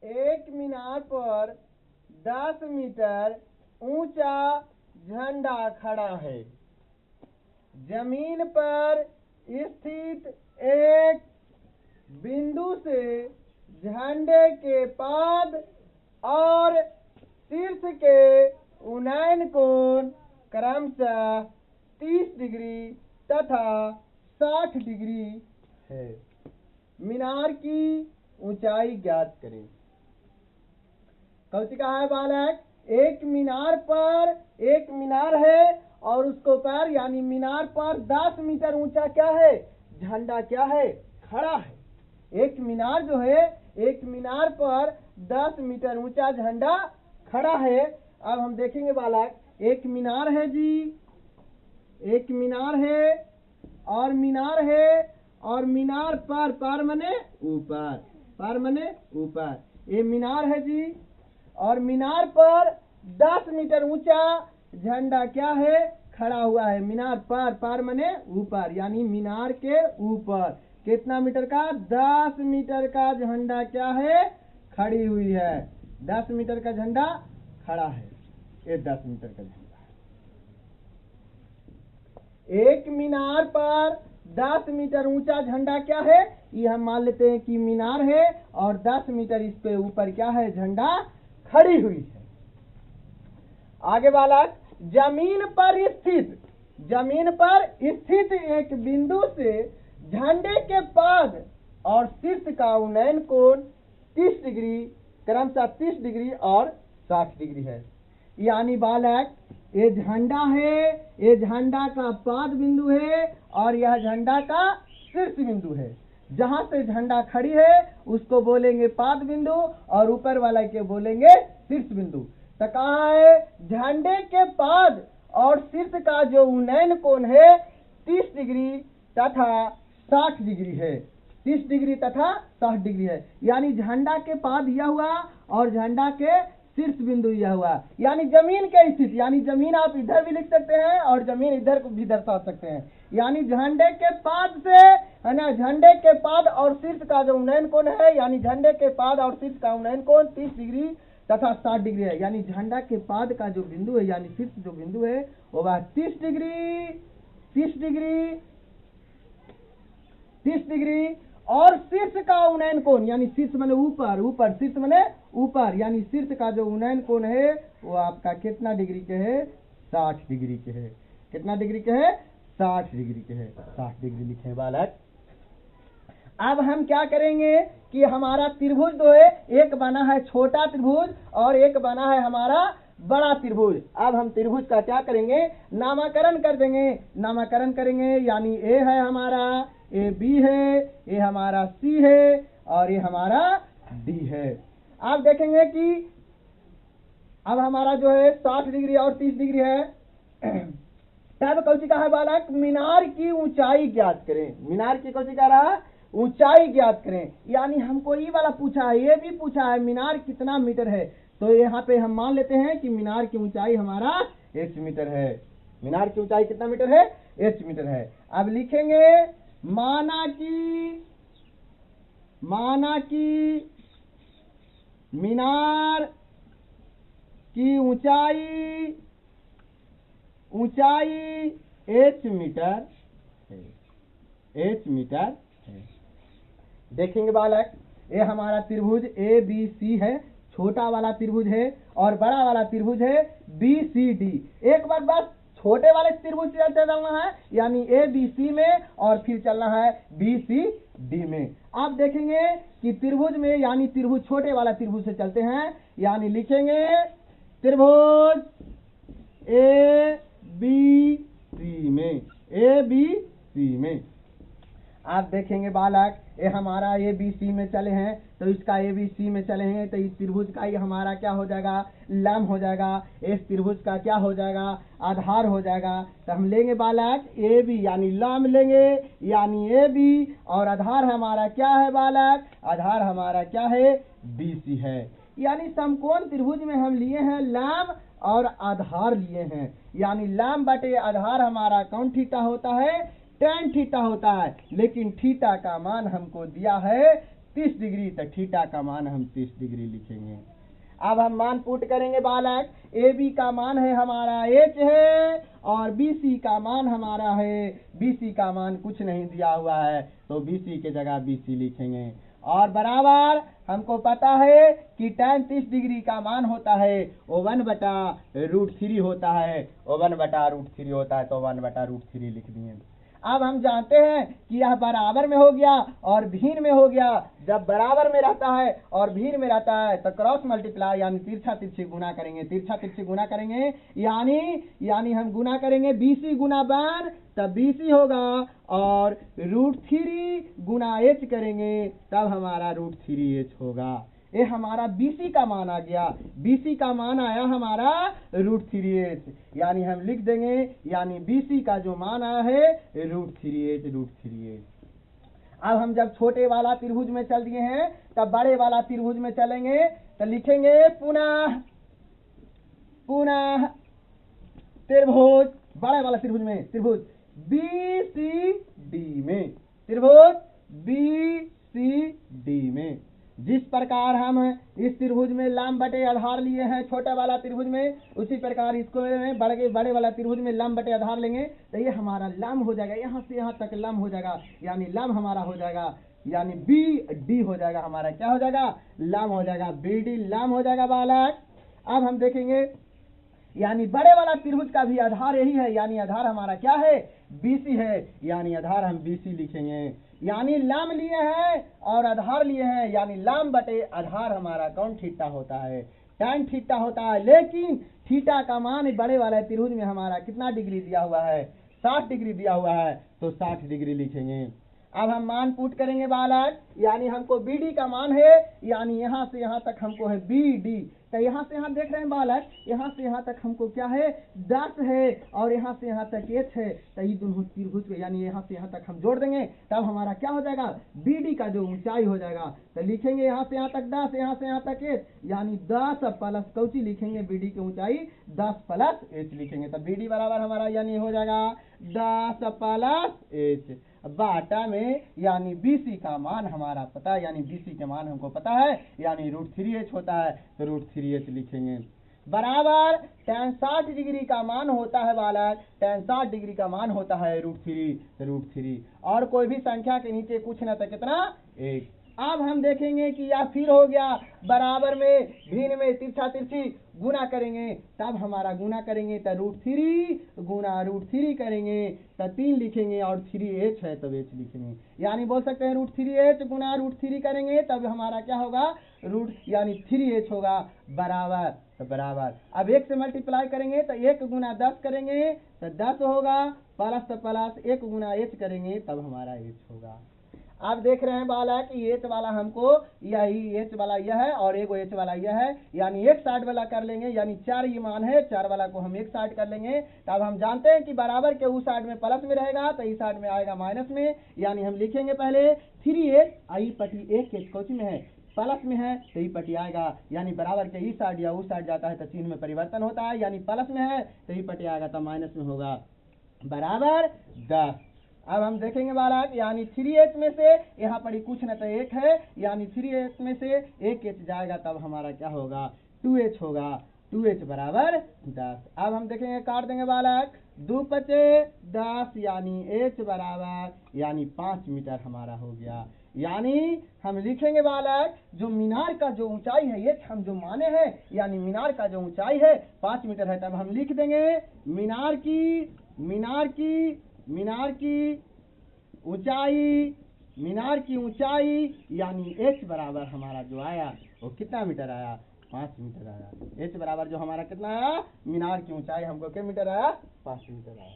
एक मीनार पर 10 मीटर ऊंचा झंडा खड़ा है। जमीन पर स्थित एक बिंदु से झंडे के पाद और शीर्ष के उन्नयन कोण क्रमशः 30 डिग्री तथा 60 डिग्री है। मीनार की ऊंचाई ज्ञात करें। कौन कहा है बालक? एक मीनार है और उसको पर यानी मीनार पर 10 मीटर ऊंचा क्या है? झंडा क्या है? खड़ा है। एक मीनार जो है, एक मीनार पर 10 मीटर ऊंचा झंडा खड़ा है। अब हम देखेंगे बालक, एक मीनार है जी, एक मीनार है और मीनार पर मने ऊपर, पर मने ऊपर। ये मीनार है जी और मीनार पर 10 मीटर ऊंचा झंडा क्या है? खड़ा हुआ है। मीनार पर मने ऊपर, यानी मीनार के ऊपर कितना मीटर का? 10 मीटर का झंडा क्या है? खड़ी हुई है। 10 मीटर का झंडा खड़ा है। ये 10 मीटर का झंडा। एक मीनार पर 10 मीटर ऊंचा झंडा क्या है? ये हम मान लेते हैं कि मीनार है और 10 मीटर इस पे ऊपर क्या है? झंडा खड़ी हुई है। आगे बालक, जमीन पर स्थित एक बिंदु से झंडे के पाद और शीर्ष का उन्नयन कोण 30 डिग्री क्रमशः 30 डिग्री और 60 डिग्री है। यानी बालक, ये झंडा है, ये झंडा का पाद बिंदु है और यह झंडा का शीर्ष बिंदु है। जहां से झंडा खड़ी है उसको बोलेंगे पाद बिंदु और ऊपर वाला के बोलेंगे शीर्ष बिंदु। तो कहा है झंडे के पाद और शीर्ष का जो उन्नयन कोण है 30 डिग्री तथा 60 डिग्री है। 30 डिग्री तथा 60 डिग्री है। यानी झंडा के पाद यह हुआ और झंडा के शीर्ष बिंदु यह हुआ। यानी जमीन के स्थिति, यानी जमीन आप इधर भी लिख सकते हैं और जमीन इधर को भी दर्शा सकते हैं। यानी झंडे के पाद से है ना, झंडे के पाद और शीर्ष का जो उन्नयन कोण है, यानी झंडे के पाद और शीर्ष का उन्नयन कोण 30 डिग्री तथा 60 डिग्री है। यानी झंडा के पाद का जो बिंदु है यानी शीर्ष जो बिंदु है वो वह 30 डिग्री और शीर्ष का उन्नयन कोण यानी शीर्ष माने ऊपर, शीर्ष माने ऊपर, यानी शीर्ष का जो उन्नयन कोण है वो आपका कितना डिग्री के है? 60 डिग्री के है। कितना डिग्री के है? 60 डिग्री के है। 60 डिग्री लिखे बालक। अब हम क्या करेंगे कि हमारा त्रिभुज जो है, एक बना है छोटा त्रिभुज और एक बना है हमारा बड़ा त्रिभुज। अब हम त्रिभुज का क्या करेंगे? नामकरण कर देंगे। नामकरण करेंगे यानी ए है हमारा, ए बी है, ये हमारा सी है और ये हमारा डी है। आप देखेंगे कि अब हमारा जो है 60 डिग्री और 30 डिग्री है। तब कौची कहा है बालक? मीनार की ऊंचाई ज्ञात करें। मीनार की कौची कह रहा है? ऊंचाई ज्ञात करें। यानी हमको ये वाला पूछा है, ये भी पूछा है मीनार कितना मीटर है। तो यहाँ पे हम मान लेते हैं कि मीनार की ऊंचाई हमारा h मीटर है। मीनार की ऊंचाई कितना मीटर है? h मीटर है। अब लिखेंगे माना कि मीनार की ऊंचाई h मीटर है। h मीटर है। देखेंगे बालक, ये हमारा त्रिभुज ए बी सी है, छोटा वाला त्रिभुज है और बड़ा वाला त्रिभुज है बी सी डी। एक बार बस छोटे वाले त्रिभुज से चलना है यानी ए बी सी में और फिर चलना है बी सी डी में। आप देखेंगे कि त्रिभुज में यानी त्रिभुज छोटे वाला त्रिभुज से चलते हैं, यानी लिखेंगे त्रिभुज ए बी सी में। आप देखेंगे बालक, ये हमारा ए बी सी में चले हैं तो इसका ए बी सी में चले हैं तो इस त्रिभुज का ये हमारा क्या हो जाएगा? लंब हो जाएगा। इस त्रिभुज का क्या हो जाएगा? आधार हो जाएगा। तो हम लेंगे बालक ए बी यानी लंब लेंगे यानी ए बी और आधार हमारा क्या है बालक? आधार हमारा क्या है? बी सी है। यानी समकोण त्रिभुज में हम लिए हैं लंब और आधार लिए हैं। यानी लंब बटे आधार हमारा कौन थीटा होता है? tan थीटा होता है। लेकिन थीटा का मान हमको दिया है 30 डिग्री, तो थीटा का मान हम 30 डिग्री लिखेंगे। अब हम मान पुट करेंगे बालक, ए बी का मान है हमारा एच है और बी सी का मान हमारा है, बी सी का मान कुछ नहीं दिया हुआ है तो बी सी के जगह बी सी लिखेंगे। और बराबर हमको पता है कि tan 30 डिग्री का मान होता है वो 1/√3 होता है, वो 1/√3 होता है तो 1/√3 लिख दिए। अब हम जानते हैं कि यह बराबर में हो गया और भिन्न में हो गया। जब बराबर में रहता है और भिन्न में रहता है तो क्रॉस मल्टीप्लाई यानी तिरछा तिरछी गुना करेंगे, तिरछा तिरछी गुना करेंगे यानी हम गुना करेंगे BC गुना 1 तब BC होगा और √3 गुना H करेंगे तब हमारा √3H होगा। ये हमारा BC का मान आ गया, BC का मान आया हमारा √3H, यानी हम लिख देंगे यानी BC का जो मान आया है √3H। अब हम जब छोटे वाला त्रिभुज में चल दिए हैं तब बड़े वाला त्रिभुज में चलेंगे तो लिखेंगे पुनः त्रिभुज, बड़े वाला त्रिभुज में त्रिभुज BCD में, त्रिभुज BCD में जिस प्रकार हम इस त्रिभुज में लंब बटे आधार लिए हैं छोटे वाला त्रिभुज में, उसी प्रकार इसको बड़े वाला त्रिभुज में लंब बटे आधार लेंगे तो ये हमारा लंब हो जाएगा, यहाँ से यहाँ तक लंब हो जाएगा, यानी लंब हमारा हो जाएगा यानी BD हो जाएगा, हमारा क्या हो जाएगा लंब हो जाएगा, BD लंब हो जाएगा बालक। अब हम देखेंगे यानी बड़े वाला त्रिभुज का भी आधार यही है, यानी आधार हमारा क्या है BC है, यानी आधार हम BC लिखेंगे, यानी लंब लिए हैं और आधार लिए हैं, यानी लंब बटे आधार हमारा कौन थीटा होता है tan थीटा होता है। लेकिन थीटा का मान बड़े वाले त्रिभुज में हमारा कितना डिग्री दिया हुआ है 60 डिग्री दिया हुआ है तो 60 डिग्री लिखेंगे। अब हम मान पुट करेंगे बालक, यानी हमको BD का मान है, यानी यहाँ से यहाँ तक हमको है BD, तो यहाँ से यहाँ देख रहे हैं बालक, यहाँ से यहाँ तक हमको क्या है 10 है और यहाँ से यहाँ तक H है, तो ये दोनों त्रिभुज को यानी यहाँ से यहाँ तक हम जोड़ देंगे तब हमारा क्या हो जाएगा BD का जो ऊंचाई हो जाएगा, तो लिखेंगे यहाँ से यहाँ तक 10, यहाँ से यहाँ तक H, यानी 10 प्लस कौची लिखेंगे BD की ऊंचाई 10 प्लस H लिखेंगे, तो BD बराबर हमारा यानी हो जाएगा 10 प्लस H बाटा में, यानी BC का मान हमारा पता है, यानी BC के मान हमको पता है यानी √3H होता है तो √3H लिखेंगे। बराबर tan 60 डिग्री का मान होता है बालक, tan 60 डिग्री का मान होता है √3 और कोई भी संख्या के नीचे कुछ न तो कितना 1। अब हम देखेंगे कि यह फिर हो गया बराबर में भिन्न में तिरछा तिरछी गुना करेंगे तब हमारा गुना करेंगे तो √3 गुना √3 करेंगे तो 3 लिखेंगे और 3H है तब H लिखेंगे, यानी बोल सकते हैं √3H गुना √3 करेंगे तब हमारा क्या होगा यानी 3H होगा बराबर, तो बराबर अब 1 से मल्टीप्लाई करेंगे तो 1 गुना 10 करेंगे तो 10 होगा प्लस तो प्लस 1 गुना H करेंगे तब हमारा H होगा। आप देख रहे हैं बालक कि H वाला हमको यही H वाला यह है और एक H वाला यह है, यानी एक साइड वाला कर लेंगे, यानी 4 ये मान है 4 वाला को हम एक साइड कर लेंगे, तब हम जानते हैं कि बराबर के उस साइड में प्लस में रहेगा तो इस साइड में आएगा माइनस में, यानी हम लिखेंगे पहले 3H आई पटी 1H कोची में है प्लस में है तो ई पटी आएगा, यानी बराबर के इस साइड या उस साइड जाता है तो चिन्ह में परिवर्तन होता है, यानी प्लस में है तो ई पटी आएगा तो माइनस में होगा बराबर 10। अब हम देखेंगे बालक यानी 3H में से यहाँ पर कुछ न तो 1 है, यानी 3H में से 1H जाएगा तब हमारा क्या होगा 2H होगा, 2H बराबर 10। अब हम देखेंगे काट देंगे बालक 2 पचे 10 यानी H बराबर यानी 5 मीटर हमारा हो गया, यानी हम लिखेंगे बालक जो मीनार का जो ऊंचाई है ये हम जो माने हैं यानी मीनार का जो ऊंचाई है 5 मीटर है, तब हम लिख देंगे मीनार की ऊंचाई यानी H बराबर हमारा जो आया वो कितना मीटर आया 5 मीटर आया। H बराबर जो हमारा कितना आया मीनार की ऊंचाई हमको क्या मीटर आया 5 मीटर आया।